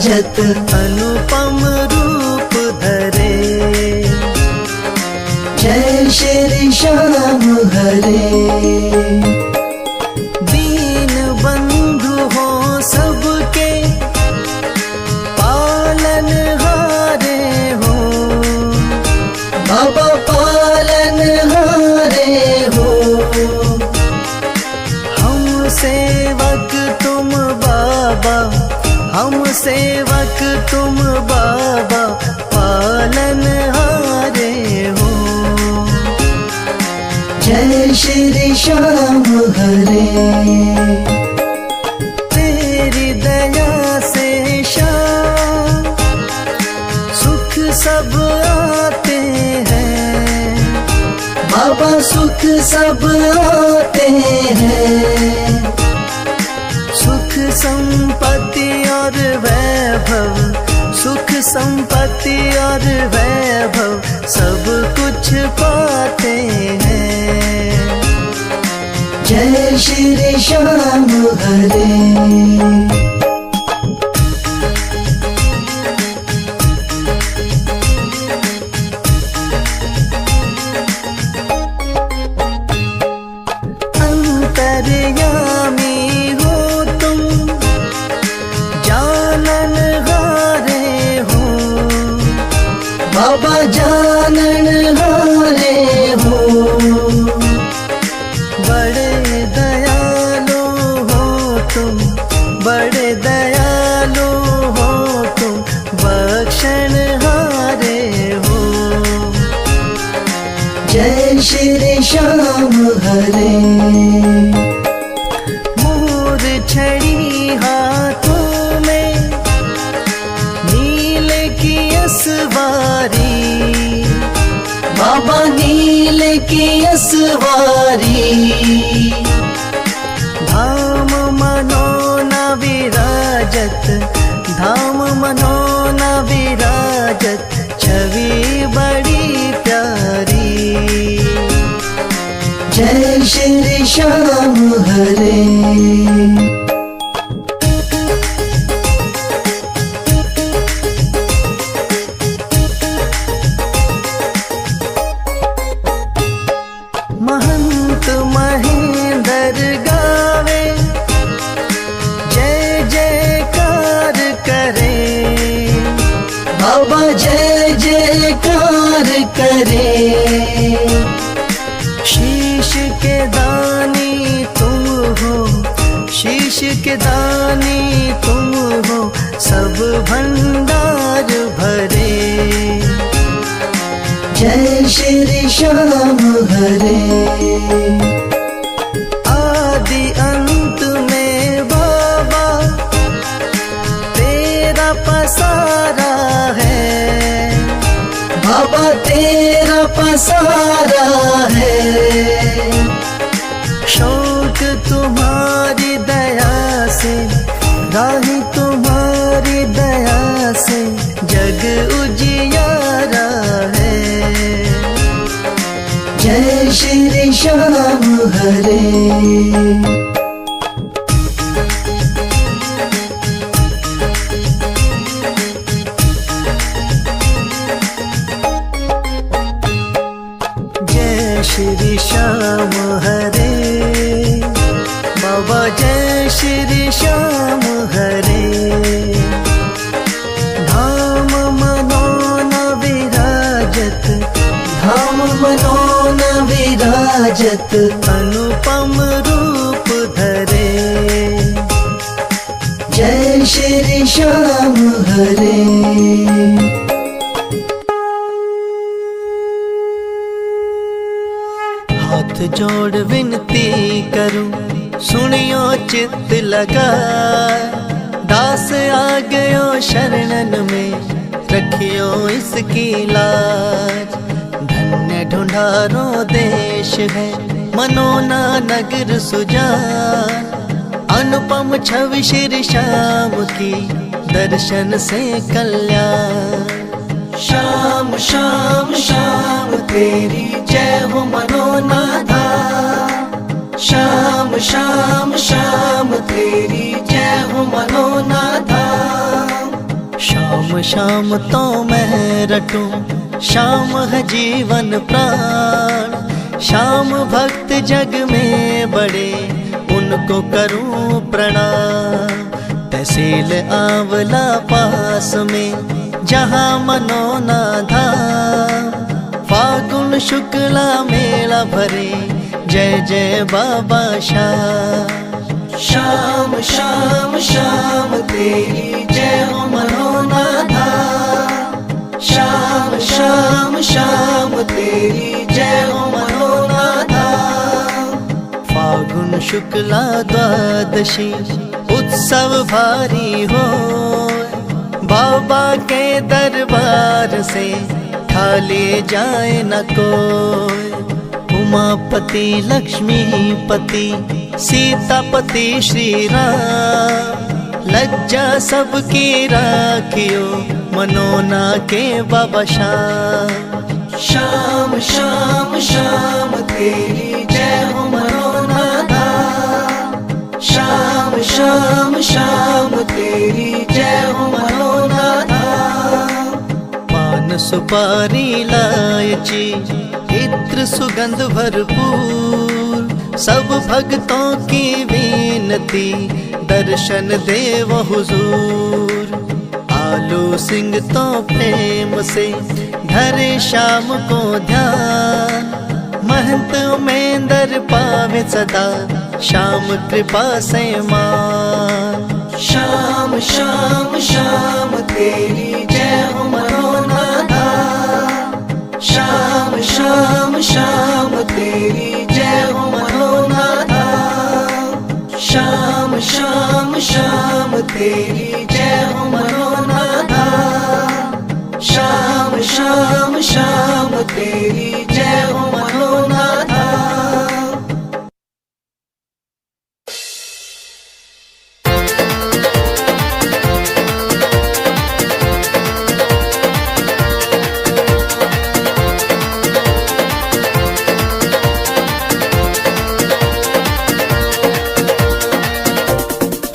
विराजत अनुपम रूप धरे। जय श्री श्याम हरे। दीन बंधु हो सबके पालन हारे हो, बाबा पालन हारे हो। हम सेवक तुम बाबा, हम सेवक तुम बाबा पालन हारे हो। जय श्री श्याम हरे। तेरी दया से श्याम सुख सब आते हैं, बाबा सुख सब आते हैं। सुख संपत्ति और वैभव, सुख संपत्ति और वैभव सब कुछ पाते हैं। जय श्री श्याम हरे। अंतर्यामी हो तुम, जानन हारे हो, बाबा जानन हारे हो। बड़े दयालु हो तुम, बड़े दयालु हो तुम, बख्शन हारे हो। जय श्री श्याम हरे। मोर छड़ी हाथों में, नील की असवारी, बाबा नील की असवारी। धाम मनोना विराजत, धाम मनोना विराजत, छवि बड़ी प्यारी। जय श्री श्याम हरे। महंत महेंद्र गावे, जय जयकार करे, बाबा जय जयकार करे। शीश के दानी तुम हो, शीश के दानी तुम हो, सब भंडार भरे। जय श्री श्याम हरे। आदि अंत में बाबा तेरा पसारा है, बाबा तेरा पसारा है। शौक तुम्हारी दया से, राही तुम्हारी दया से जग उजियारा है। जय श्री श्याम हरे। जय श्री श्याम हरे, बाबा जय श्री श्याम हरे। धाम मनोना विराजत, धाम मनोना विराजत, अनुपम रूप धरे। जय श्री श्याम हरे। हाथ जोड़ विनती करूं, सुनियो चित्त लगा, दास आ गयो शरणन में, रखियो इसकी लाज। धन्य ढूंढारो देश है, मनोना नगर सुजान, अनुपम छवि श्री श्याम की, दर्शन से कल्याण। श्याम श्याम श्याम तेरी जय हो मनोनाथा, श्याम श्याम श्याम तेरी जय हो मनोनाथा। शाम शाम तो मैं रटूं, शाम है जीवन प्राण। शाम भक्त जग में बड़े, उनको करूं प्रणाम। तहसील आंवला पास में, जहाँ मनोना धाम। फागुन शुक्ला मेला भरे, जय जय बाबा श्याम। शाम शाम शाम तेरी जय हो मनोना धाम। शाम शाम शाम तेरी जय हो मनोना धाम। फागुन शुक्ला द्वादशी उत्सव भारी हो, बाबा के दरबार से खाली जाए न कोई। उमापति लक्ष्मीपति सीतापति श्री राम, लज्जा सबकी राखियो मनोना के बाबा श्याम। शाम शाम शाम तेरी जय हो मनोना धाम। शाम शाम शाम तेरी जय हो मनोना धाम। पान सुपारी इलायची इत्र सुगंध भरपूर, सब भक्तों की विनती दर्शन देव हुजूर। आलू सिंह तो प्रेम से धरे शाम को ध्यान, महंत उमेंदर पावे सदा श्याम कृपा से मान। शाम शाम शाम तेरी जय हो मनोना धाम। शाम शाम शाम तेरी जय हो मनोना धाम। शाम शाम शाम तेरी जय हो मनोना धाम। शाम शाम शाम तेरी जय हो मनोना धाम।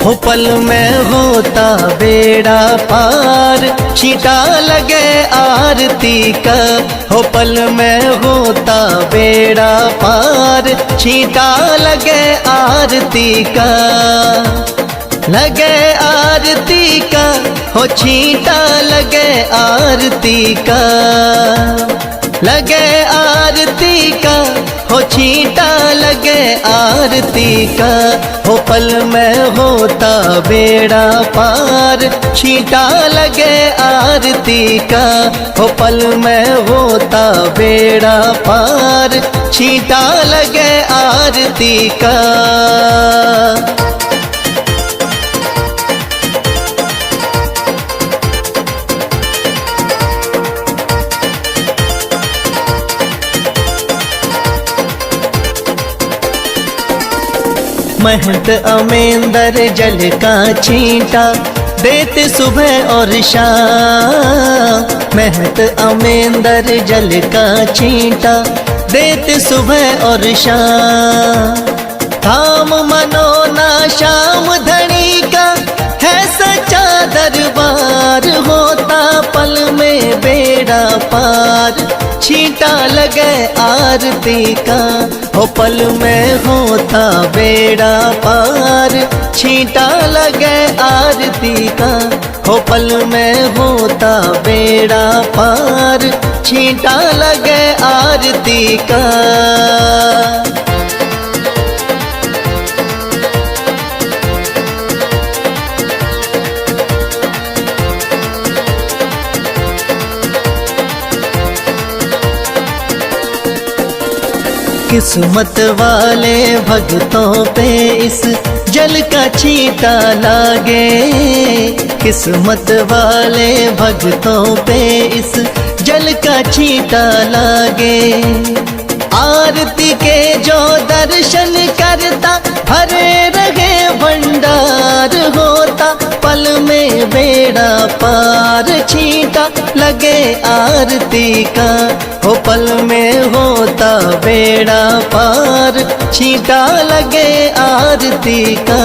हो पल में होता बेड़ा पार, छींटा लगे आरती का। हो पल में होता बेड़ा पार, छींटा लगे आरती का। लगे आरती का, हो छींटा लगे आरती का। लगे आरती का, हो छींटा लगे आरती का। हो पल में होता बेड़ा पार, छींटा लगे आरती का। हो पल में होता बेड़ा पार, छींटा लगे आरती का। महंत अमेंदर जल का छींटा देते सुबह और शाम। महंत अमेंदर जल का छींटा देते सुबह और शाम। धाम मनोना श्याम धनी का है सच्चा दरबार, होता पल में बेड़ा पार, छींटा लगे आरती का। हो पल में होता बेड़ा पार, छींटा लगे आरती का। हो पल में होता बेड़ा पार, छींटा लगे आरती का। किस्मत वाले भक्तों पे इस जल का छींटा लागे। किस्मत वाले भक्तों पे इस जल का छींटा लागे। आरती के जो दर्शन करता भरे रहे भंडार, होता पल में बेड़ा पार, छींटा लगे आरती का, हो पल में होता बेड़ा पार। छींटा लगे आरती का,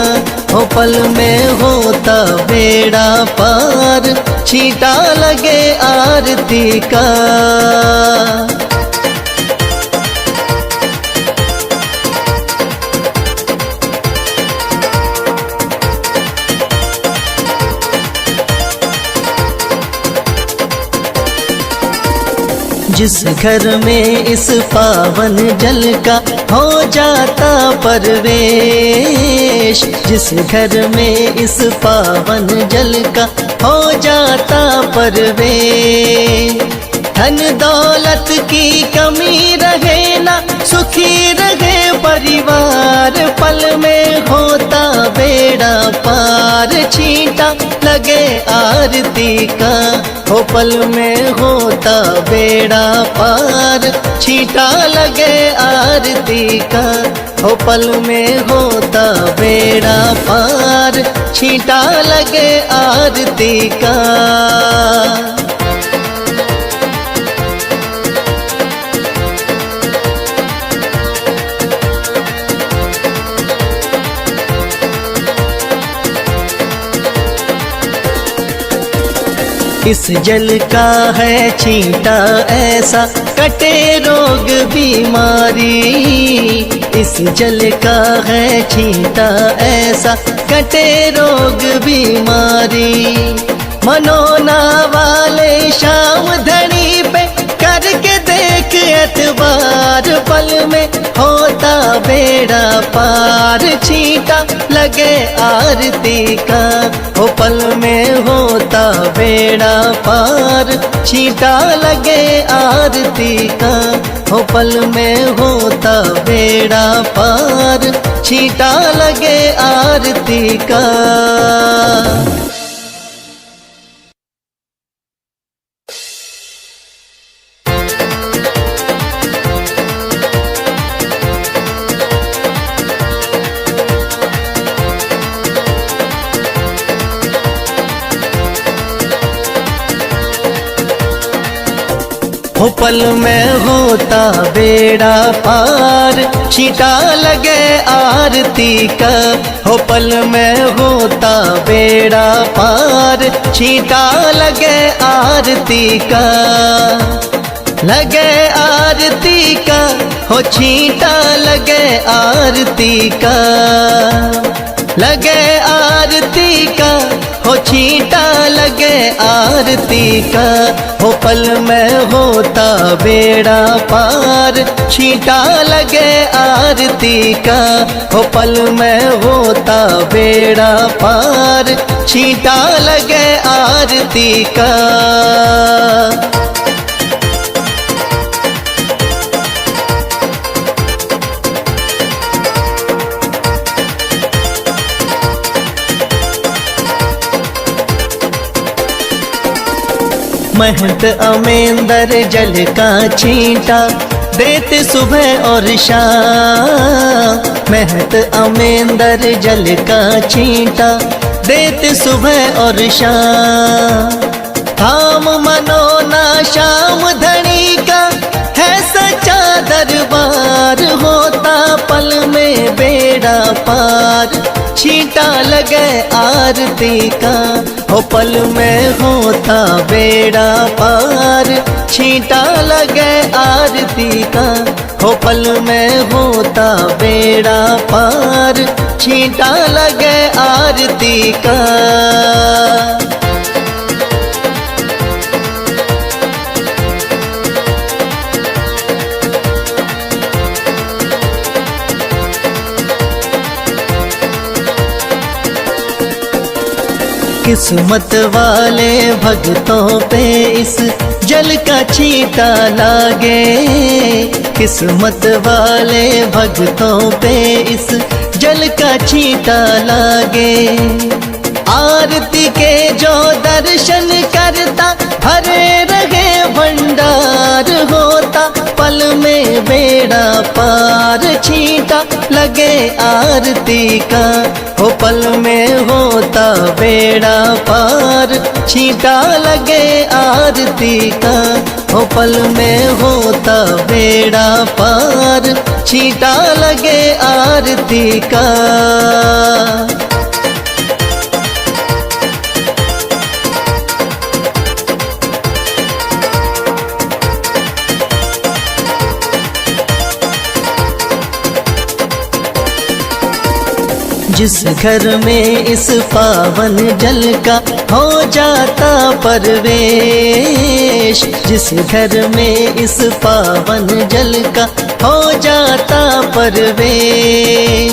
हो पल में होता बेड़ा पार। छींटा लगे आरती का। जिस घर में इस पावन जल का हो जाता परवेश, जिस घर में इस पावन जल का हो जाता परवेश। धन दौलत की कमी रहे ना, सुखी रहे परिवार। पल में होता बेड़ा पार। छींटा लगे आरती का, हो पल में होता बेड़ा पार। छींटा लगे आरती का, हो पल में होता बेड़ा पार। छींटा लगे आरती का। इस जल का है छींटा ऐसा, कटे रोग बीमारी। इस जल का है छींटा ऐसा, कटे रोग बीमारी। मनोना वाले शाम धनी पे करके देख एतबार। पल में होता बेड़ा पार। छींटा लगे आरती का, हो पल में होता बेड़ा पार। छींटा लगे आरती का, हो पल में होता बेड़ा पार। छींटा लगे आरती का। हो पल में होता बेड़ा पार। छींटा लगे आरती का, हो पल में होता बेड़ा पार। छींटा लगे आरती का। लगे आरती का, हो छींटा लगे आरती का। लगे आरती का, हो छींटा लगे आरती का। हो पल में होता बेड़ा पार। छींटा लगे आरती का, हो पल में होता बेड़ा पार। छींटा लगे आरती का। महंत अमेंदर जल का छींटा देते सुबह और शाम। महंत अमेंदर जल का छींटा देते सुबह और शाम। थाम मनोना शाम धनी का है सच्चा दरबार। होता पल में बेड़ा पार। छींटा लगे आरती का, हो पल में होता बेड़ा पार। छींटा लगे आरती का, हो पल में होता बेड़ा पार। छींटा लगे आरती का। किस्मत वाले भक्तों पे इस जल का छींटा लागे। किस्मत वाले भक्तों पे इस जल का छींटा लागे। आरती के जो दर्शन करता भरे रहे भंडार। होता पल में बेड़ा बेड़ा पार, छींटा लगे आरती का। हो पल में होता बेड़ा पार, छींटा लगे आरती का। हो पल में होता बेड़ा पार, छींटा लगे आरती का। जिस घर में इस पावन जल का हो जाता परवेश, जिस घर में इस पावन जल का हो जाता परवेश।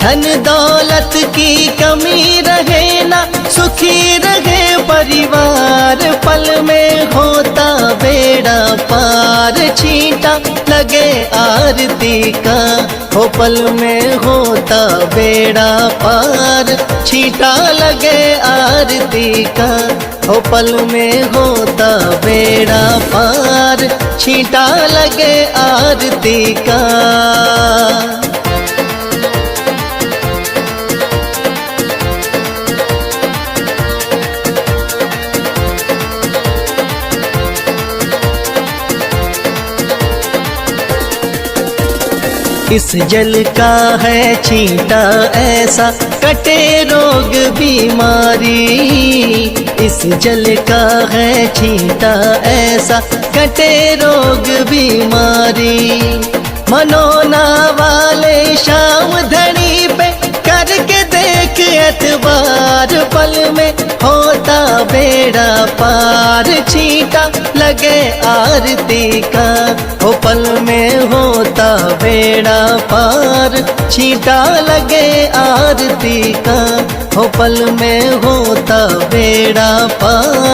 धन दौलत की कमी रहे ना, सुखी रहे परिवार, पल में होता बेड़ा पार, छींटा लगे आरती का। हो पल में होता बेड़ा पार, छींटा लगे आरती का। हो पल में होता बेड़ा पार, छींटा लगे आरती का। इस जल का है छींटा ऐसा, कटे रोग बीमारी। इस जल का है छींटा ऐसा, कटे रोग बीमारी। मनोना वाले शाम धनी पे करके देख एतबार, पल में होता बेड़ा पार, छींटा लगे आरती का। हो पल में होता बेड़ा पार, छींटा लगे आरती का। हो पल में होता बेड़ा पार।